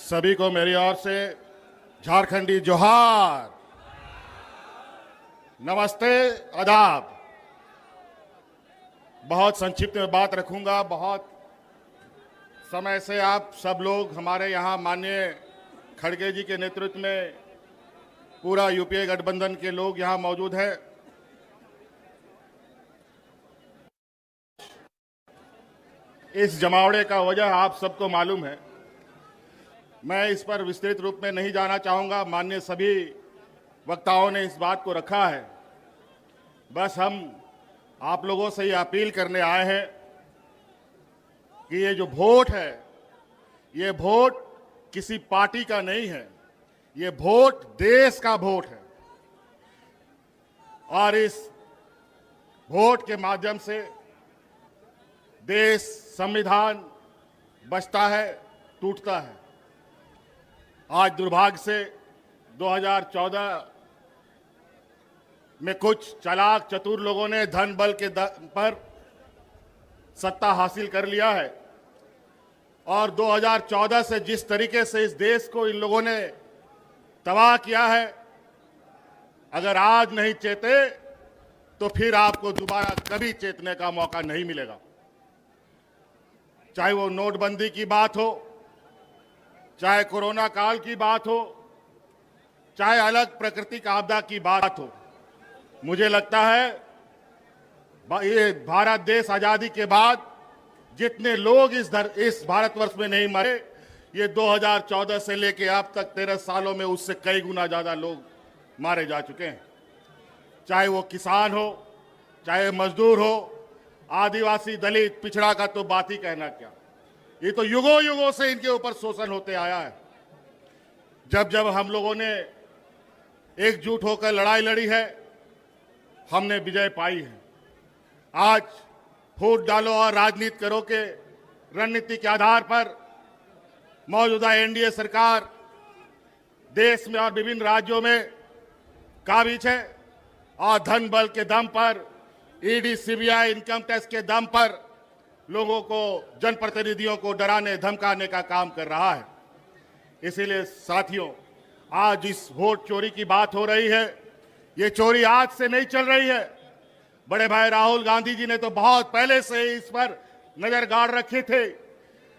सभी को मेरी ओर से झारखंडी जोहार, नमस्ते, आदाब। बहुत संक्षिप्त में बात रखूंगा। बहुत समय से आप सब लोग हमारे यहाँ माननीय खड़गे जी के नेतृत्व में पूरा यूपीए गठबंधन के लोग यहाँ मौजूद हैं। इस जमावड़े का वजह आप सबको मालूम है। मैं इस पर विस्तृत रूप में नहीं जाना चाहूँगा। माननीय सभी वक्ताओं ने इस बात को रखा है। बस हम आप लोगों से ये अपील करने आए हैं कि ये जो वोट है, ये वोट किसी पार्टी का नहीं है, ये वोट देश का वोट है। और इस वोट के माध्यम से देश, संविधान बचता है, टूटता है। आज दुर्भाग्य से 2014 में कुछ चालाक चतुर लोगों ने धन बल के दम पर सत्ता हासिल कर लिया है। और 2014 से जिस तरीके से इस देश को इन लोगों ने तबाह किया है, अगर आज नहीं चेते तो फिर आपको दोबारा कभी चेतने का मौका नहीं मिलेगा। चाहे वो नोटबंदी की बात हो, चाहे कोरोना काल की बात हो, चाहे अलग प्राकृतिक आपदा की बात हो। मुझे लगता है ये भारत देश आजादी के बाद जितने लोग इस भारतवर्ष में नहीं मरे, ये 2014 से लेके अब तक 13 सालों में उससे कई गुना ज्यादा लोग मारे जा चुके हैं। चाहे वो किसान हो, चाहे मजदूर हो, आदिवासी, दलित, पिछड़ा का तो बात ही कहना क्या। ये तो युगों युगों से इनके ऊपर शोषण होते आया है। जब जब हम लोगों ने एकजुट होकर लड़ाई लड़ी है, हमने विजय पाई है। आज वोट डालो और राजनीति करो के रणनीति के आधार पर मौजूदा एनडीए सरकार देश में और विभिन्न राज्यों में काबिज है। और धन बल के दम पर, ईडी, सीबीआई, इनकम टैक्स के दम पर लोगों को, जनप्रतिनिधियों को डराने धमकाने का काम कर रहा है। इसीलिए साथियों, आज इस वोट चोरी की बात हो रही है। ये चोरी आज से नहीं चल रही है। बड़े भाई राहुल गांधी जी ने तो बहुत पहले से इस पर नजर गाड़ रखे थे,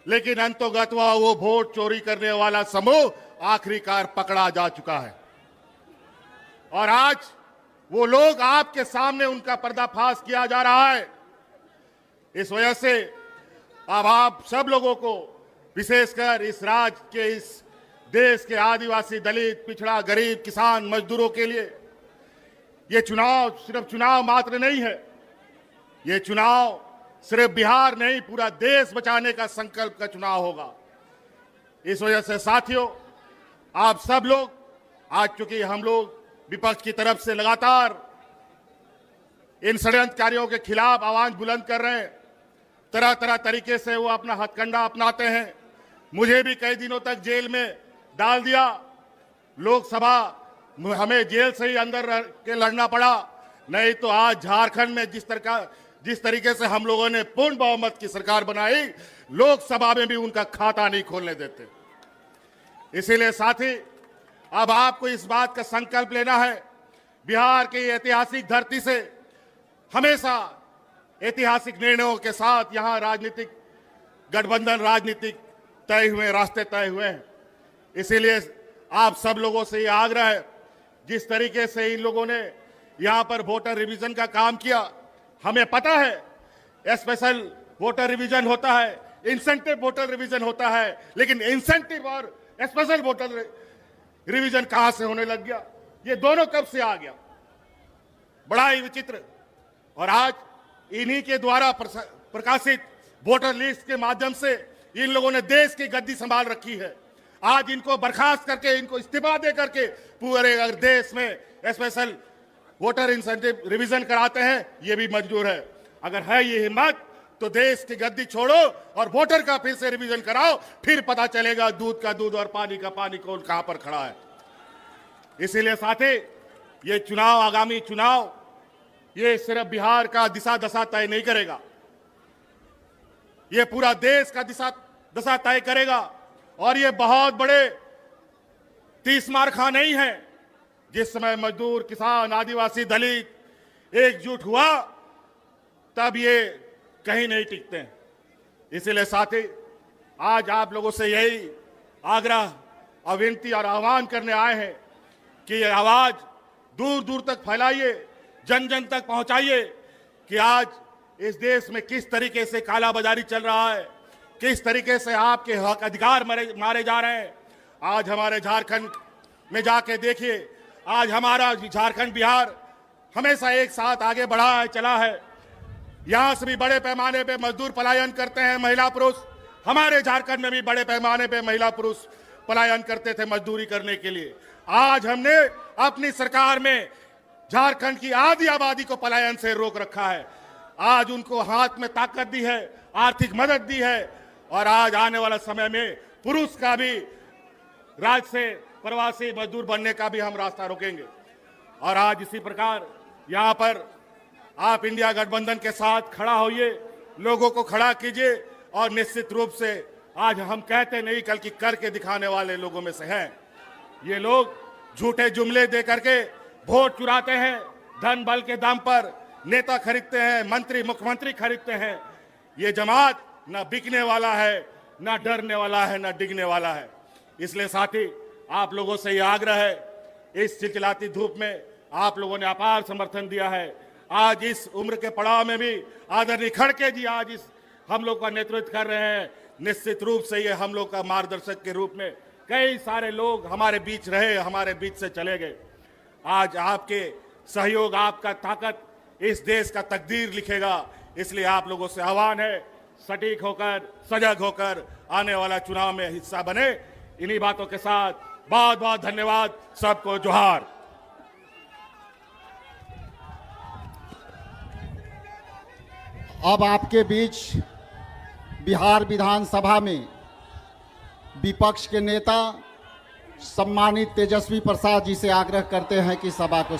लेकिन अंतोगत्वा वो वोट चोरी करने वाला समूह आखिरकार पकड़ा जा चुका है। और आज वो लोग आपके सामने, उनका पर्दाफाश किया जा रहा है। इस वजह से अब आप सब लोगों को, विशेषकर इस राज्य के, इस देश के आदिवासी, दलित, पिछड़ा, गरीब, किसान, मजदूरों के लिए ये चुनाव सिर्फ चुनाव मात्र नहीं है। ये चुनाव सिर्फ बिहार नहीं, पूरा देश बचाने का संकल्प का चुनाव होगा। इस वजह से साथियों, आप सब लोग, आज चूंकि हम लोग विपक्ष की तरफ से लगातार इन षड्यंत्रकारियों के खिलाफ आवाज बुलंद कर रहे हैं, तरह तरह तरीके से वो अपना हथकंडा अपनाते हैं। मुझे भी कई दिनों तक जेल में डाल दिया। लोकसभा हमें जेल से ही अंदर रह के लड़ना पड़ा। नहीं तो आज झारखंड में जिस तरीके से हम लोगों ने पूर्ण बहुमत की सरकार बनाई, लोकसभा में भी उनका खाता नहीं खोलने देते। इसीलिए साथी, अब आपको इस बात का संकल्प लेना है। बिहार की ऐतिहासिक धरती से हमेशा ऐतिहासिक निर्णयों के साथ यहां राजनीतिक गठबंधन, राजनीतिक तय हुए, रास्ते तय हुए हैं। इसीलिए आप सब लोगों से ये आग्रह है, जिस तरीके से इन लोगों ने यहां पर वोटर रिवीजन का काम किया, हमें पता है स्पेशल वोटर रिवीजन होता है, इंसेंटिव वोटर रिवीजन होता है, लेकिन इंसेंटिव और स्पेशल वोटर रिवीजन कहां से होने लग गया? ये दोनों कब से आ गया? बड़ा ही विचित्र। और आज इन्हीं के द्वारा प्रकाशित वोटर लिस्ट के माध्यम से इन लोगों ने देश की गद्दी संभाल रखी है। आज इनको बर्खास्त करके, इनको इस्तीफा दे करके पूरे अगर देश में स्पेशल वोटर इंसेंटिव रिवीजन कराते हैं, ये भी मंजूर है। अगर है ये हिम्मत तो देश की गद्दी छोड़ो और वोटर का फिर से रिवीजन कराओ, फिर पता चलेगा दूध का दूध और पानी का पानी कौन कहां पर खड़ा है। इसीलिए साथी, ये चुनाव, आगामी चुनाव, ये सिर्फ बिहार का दिशा दशा तय नहीं करेगा, ये पूरा देश का दिशा दशा तय करेगा। और ये बहुत बड़े 30 मार खा नहीं है। जिस समय मजदूर, किसान, आदिवासी, दलित एकजुट हुआ, तब ये कहीं नहीं टिकते हैं। इसीलिए साथी, आज आप लोगों से यही आग्रह और विनती और आह्वान करने आए हैं कि ये आवाज दूर दूर तक फैलाइए, जन जन तक पहुंचाइए कि आज इस देश में किस तरीके से कालाबाजारी चल रहा है, किस तरीके से आपके हक अधिकार मारे जा रहे हैं। आज हमारे झारखंड में जाके देखिए, आज हमारा झारखंड, बिहार हमेशा एक साथ आगे बढ़ा है, चला है। यहां से भी बड़े पैमाने पे मजदूर पलायन करते हैं, महिला पुरुष। हमारे झारखंड में भी बड़े पैमाने पे महिला पुरुष पलायन करते थे मजदूरी करने के लिए। आज हमने अपनी सरकार में झारखंड की आधी आबादी को पलायन से रोक रखा है। आज उनको हाथ में ताकत दी है, आर्थिक मदद दी है, और आज आने वाला समय में पुरुष का भी राज्य से प्रवासी मजदूर बनने का भी हम रास्ता रोकेंगे। और आज इसी प्रकार यहाँ पर आप इंडिया गठबंधन के साथ खड़ा होइए, लोगों को खड़ा कीजिए, और निश्चित रूप से आज हम कहते नहीं, कल की करके दिखाने वाले लोगों में से हैं। ये लोग झूठे जुमले दे करके वोट चुराते हैं, धन बल के दम पर नेता खरीदते हैं, मंत्री मुख्यमंत्री खरीदते हैं। ये जमात न बिकने वाला है, न डरने वाला है, न डिगने वाला है। इसलिए साथी, आप लोगों से ये आग्रह है, इस चिलचिलाती धूप में आप लोगों ने अपार समर्थन दिया है। आज इस उम्र के पड़ाव में भी आदरणीय खड़गे जी आज इस हम लोग का नेतृत्व कर रहे हैं। निश्चित रूप से ये हम लोग का मार्गदर्शक के रूप में कई सारे लोग हमारे बीच रहे, हमारे बीच से चले गए। आज आपके सहयोग, आपका ताकत इस देश का तकदीर लिखेगा। इसलिए आप लोगों से आह्वान है, सटीक होकर, सजग होकर आने वाला चुनाव में हिस्सा बने। इन्हीं बातों के साथ बहुत बहुत धन्यवाद, सबको जोहार। अब आपके बीच बिहार विधानसभा में विपक्ष के नेता सम्मानित तेजस्वी प्रसाद जी से आग्रह करते हैं कि सभा को